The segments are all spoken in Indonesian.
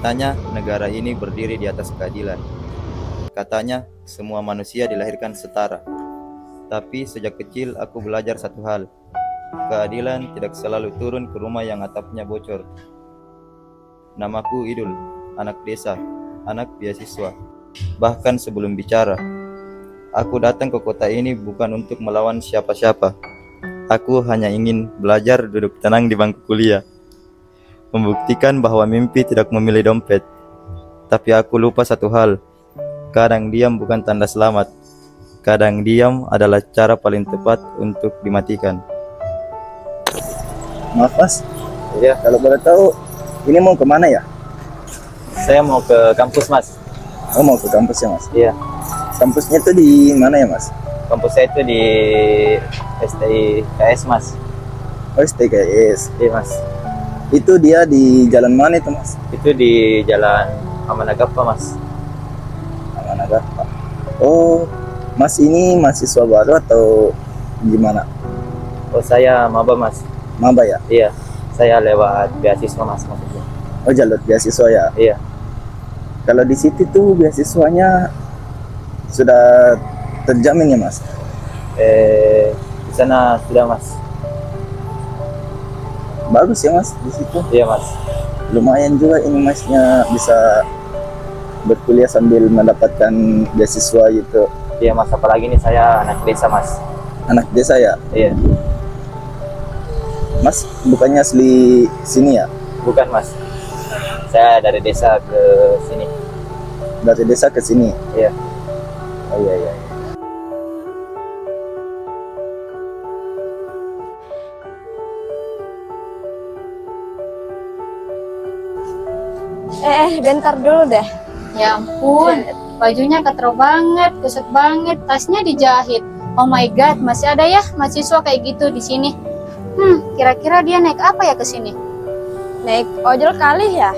Katanya negara ini berdiri di atas keadilan. Katanya semua manusia dilahirkan setara. Tapi sejak kecil aku belajar satu hal. Keadilan tidak selalu turun ke rumah yang atapnya bocor. Namaku Idul, anak desa, anak beasiswa. Bahkan sebelum bicara, aku datang ke kota ini bukan untuk melawan siapa-siapa. Aku hanya ingin belajar duduk tenang di bangku kuliah. Membuktikan bahwa mimpi tidak memilih dompet. Tapi aku lupa satu hal. Kadang diam bukan tanda selamat. Kadang diam adalah cara paling tepat untuk dimatikan. Maaf mas, Iya, kalau boleh tahu ini mau kemana ya? saya mau ke kampus mas. Oh mau ke kampus ya mas? Iya, Kampusnya itu di mana ya mas? kampus saya itu di STIKS mas. Oh STKS. Iya mas, Itu dia di jalan mana itu mas? itu di Jalan Amanagapa mas. Amanagapa. Oh mas ini mahasiswa baru atau gimana? Oh saya maba mas. Maba ya? Iya, saya lewat beasiswa mas maksudnya. Oh jalur beasiswa ya? Iya, Kalau di situ tuh beasiswanya sudah terjamin ya mas? di sana sudah mas. Bagus ya mas di situ. Iya mas. Lumayan juga ini masnya bisa berkuliah sambil mendapatkan beasiswa gitu. Iya mas, apalagi ini saya anak desa mas. Anak desa ya? Iya, Mas bukannya asli sini ya? bukan mas. Saya dari desa ke sini. Dari desa ke sini? Iya. Oh iya iya. Bentar dulu deh. Ya ampun, bajunya keterlalu banget, kusut banget, tasnya dijahit. Oh my god, masih ada ya mahasiswa kayak gitu di sini. Kira-kira dia naik apa ya ke sini? Naik ojol kali ya?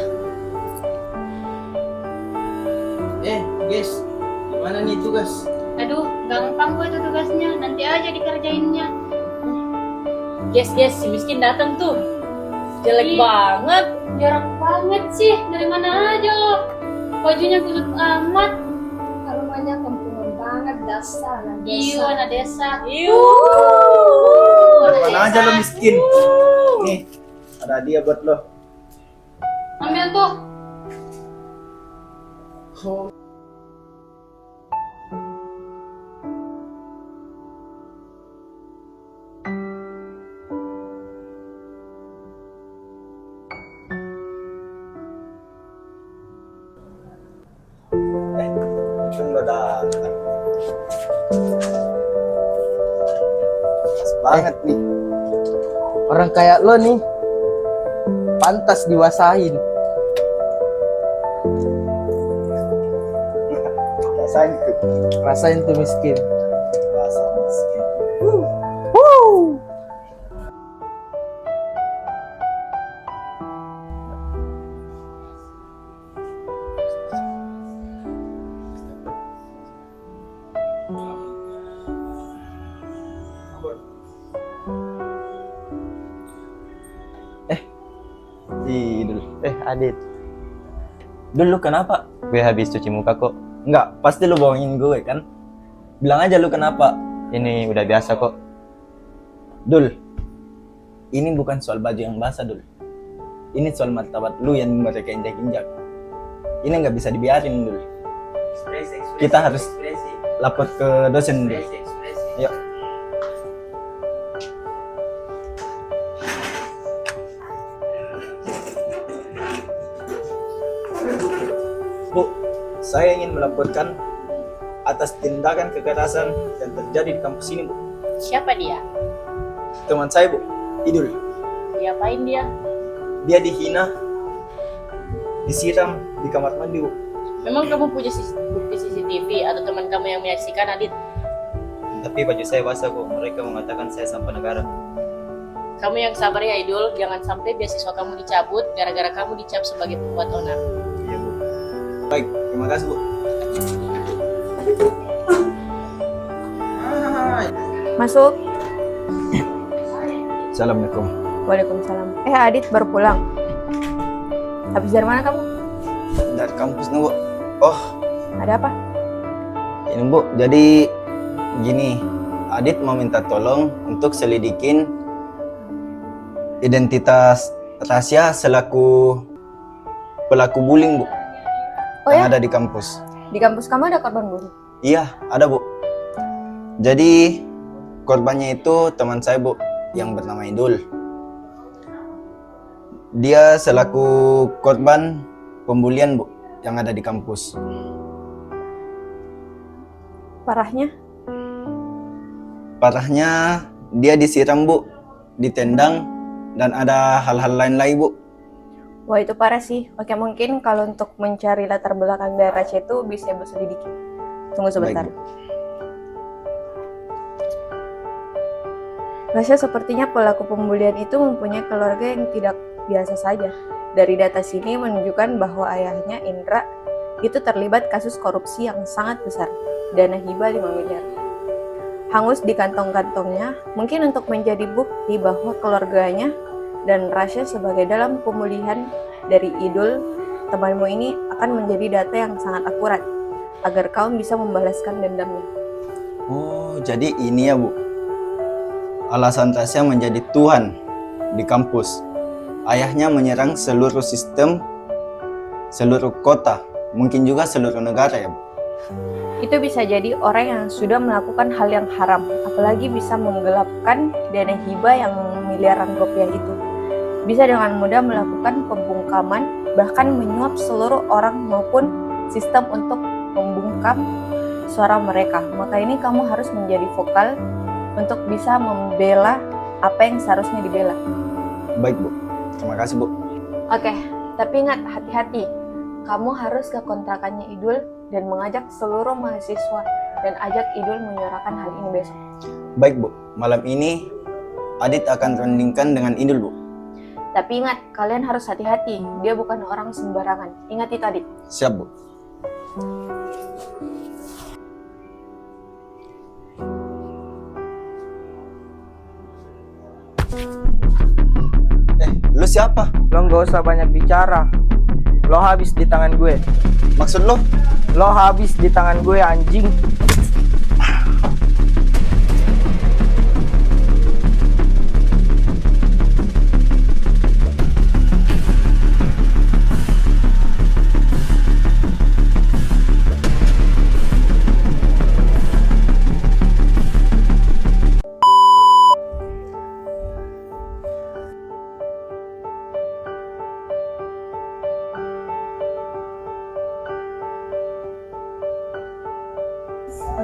Guys, gimana nih tugas? Aduh, gampang gue tuh tugasnya, nanti aja dikerjainnya. Yes, si miskin datang tuh. Jelek Ih. banget. Jorok banget sih, dari mana aja lo? Bajunya kusut amat. Rumahnya kampungan banget, dasar anak Iyo, anak desa. Mana aja lo miskin? Nih, ada hadiah buat lo. Ambil tuh. Untung lo datang. Pas banget nih. Orang kayak lo nih pantas diwasain. Rasain tuh. Rasain tuh miskin. Rasa miskin. Idul. Adit. Dulu kenapa? Gue habis cuci muka kok. Enggak, pasti lu bohongin gue kan? Bilang aja lu kenapa. Ini udah biasa kok. Dul, ini bukan soal baju yang basah, Dul. Ini soal martabat lu yang mereka injak-injak. Ini nggak bisa dibiarin, Dul. Kita harus lapor ke dosen, Dul. Yuk. Bu, saya ingin melaporkan atas tindakan kekerasan yang terjadi di kampus ini, Bu. Siapa dia? Teman saya, Bu, Idul. Diapain dia? Dia dihina, disiram di kamar mandi, Bu. Memang kamu punya bukti CCTV atau teman kamu yang menyaksikan, Adit? Tapi baju saya basah kok. Mereka mengatakan saya sampah negara. Kamu yang sabar ya, Idul. Jangan sampai beasiswa kamu dicabut gara-gara kamu dicap sebagai pembuat onar. Iya bu. Baik, terima kasih, Bu. Masuk. Assalamualaikum. Waalaikumsalam. Adit baru pulang. Habis dari mana kamu? dari kampus nih, Bu. Oh, Ada apa? ini Bu, jadi gini, Adit mau minta tolong untuk selidikin identitas Tasya selaku pelaku bullying, Bu, Oh yang ya, ada di kampus. di kampus kamu ada korban bully? Iya, ada, Bu. Jadi korbannya itu teman saya, Bu, yang bernama Idul. Dia selaku korban pembulian, Bu, yang ada di kampus. Parahnya? Parahnya dia disiram, Bu, ditendang, dan ada hal-hal lain lagi, Bu. Wah, itu parah sih. Oke, mungkin kalau untuk mencari latar belakang dari Rasya itu bisa Ibu selidiki. Tunggu sebentar. Baik, Rasya sepertinya pelaku pembulian itu mempunyai keluarga yang tidak biasa saja. Dari data sini menunjukkan bahwa ayahnya, Indra, itu terlibat kasus korupsi yang sangat besar. Dana hibah 5 miliar. Hangus di kantong-kantongnya, mungkin untuk menjadi bukti bahwa keluarganya dan Rasya sebagai dalam pemulihan dari Idul, temanmu ini akan menjadi data yang sangat akurat, agar kaum bisa membalaskan dendamnya. Oh, jadi ini ya, Bu, alasan Tasya menjadi Tuhan di kampus. Ayahnya menyerang seluruh sistem, seluruh kota, mungkin juga seluruh negara ya, Bu. Itu bisa jadi orang yang sudah melakukan hal yang haram, apalagi bisa menggelapkan dana hibah yang miliaran rupiah itu. Bisa dengan mudah melakukan pembungkaman, bahkan menyuap seluruh orang maupun sistem untuk membungkam suara mereka. Maka ini kamu harus menjadi vokal untuk bisa membela apa yang seharusnya dibela. Baik, Bu. Terima kasih, Bu. Oke, tapi ingat, hati-hati. Kamu harus ke kontrakannya Idul dan mengajak seluruh mahasiswa dan ajak Idul menyuarakan hal ini besok. Baik, Bu. Malam ini Adit akan rundingkan dengan Idul, Bu. Tapi ingat, kalian harus hati-hati. Dia bukan orang sembarangan. Ingat itu, Adit. Siap, Bu. Lu siapa? Lo nggak usah banyak bicara. Lo habis di tangan gue. Maksud lo? Lo habis di tangan gue, anjing.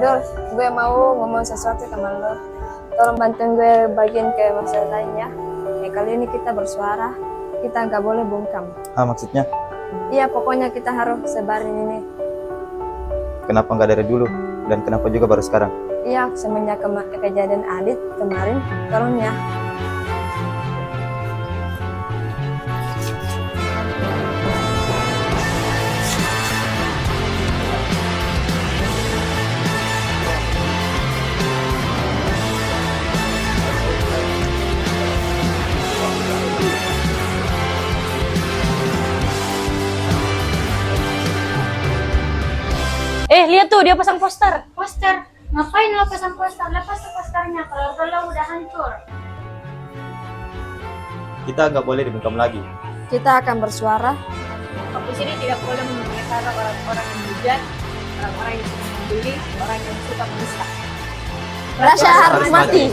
Dul, gue mau ngomong sesuatu sama lo. Tolong bantuin gue bagian ke masalah lainnya. Kali ini kita bersuara, kita nggak boleh bungkam. Ah, maksudnya Iya, pokoknya kita harus sebarin ini. kenapa nggak dari dulu? Dan kenapa juga baru sekarang? Iya, semenjak kejadian Adit kemarin, tolong ya. Lihat tuh dia pasang poster. Poster? Ngapain lo pasang poster? Lepas tuh posternya, keluarga lo udah hancur. Kita nggak boleh dibungkam lagi. Kita akan bersuara. Kampus ini tidak boleh memelihara orang-orang yang bujat, orang-orang yang suka membuli, orang yang suka merusak. Rasya harus mati.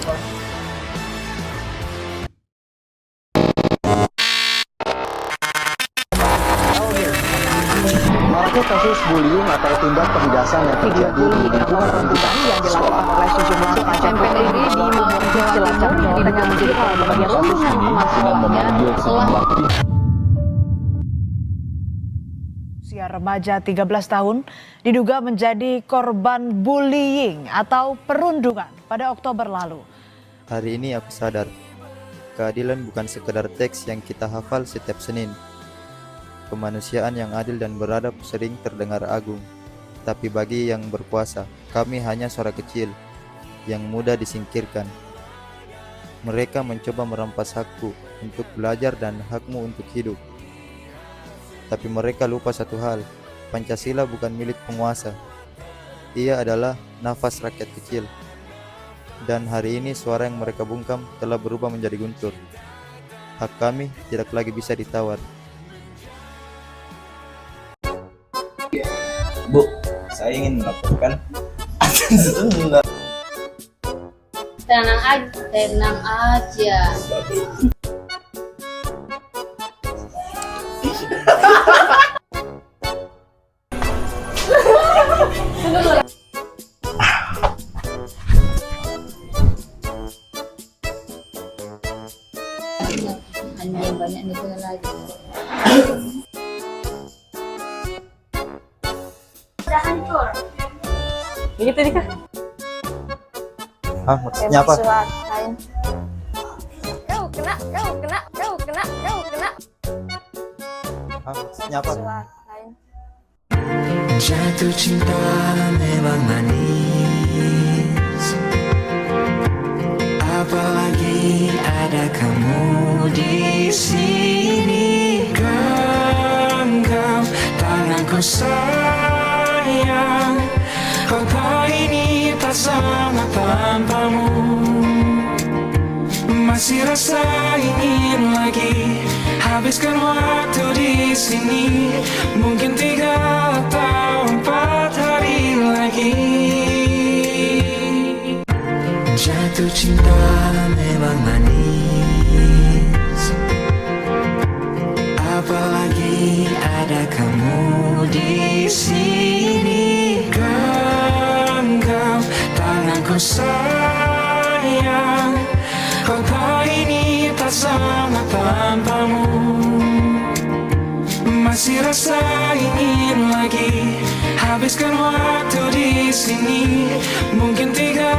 Maraknya kasus bullying atau tindak penindasan yang terjadi di lingkungan pendidikan yang dilakukan oleh sejumlah SMP negeri di Lumajang, Cilacap, Jawa Tengah menjadi korban kasus ini dengan memanggil sejumlah pihak. Usia remaja 13 tahun diduga menjadi korban bullying atau perundungan pada Oktober lalu. Hari ini aku sadar, keadilan bukan sekedar teks yang kita hafal setiap Senin. Kemanusiaan yang adil dan beradab sering terdengar agung, tapi bagi yang berkuasa, kami hanya suara kecil yang mudah disingkirkan. Mereka mencoba merampas hakku untuk belajar dan hakmu untuk hidup. Tapi mereka lupa satu hal, Pancasila bukan milik penguasa. Ia adalah nafas rakyat kecil. Dan hari ini suara yang mereka bungkam telah berubah menjadi guntur. Hak kami tidak lagi bisa ditawar. Bu, saya ingin melaporkan sebentar. Tenang aja, tenang aja. Anjing banyak nih lagi. Udah hancur. Ini tadi kah? Maksudnya apa? Lain. Kau kena. Maksudnya apa? Lain. Jatuh cinta memang manis, apalagi ada kamu di sini. Genggam tanganku sayang, apa ini tak sama tanpamu? Masih rasa ingin lagi habiskan waktu di sini, mungkin 3 atau 4 hari lagi. Jatuh cinta memang manis, apalagi ada kamu di sini. Genggam tanganku sayang, apa ini tak sama tanpamu? Masih rasa ingin lagi habiskan waktu di sini, mungkin 3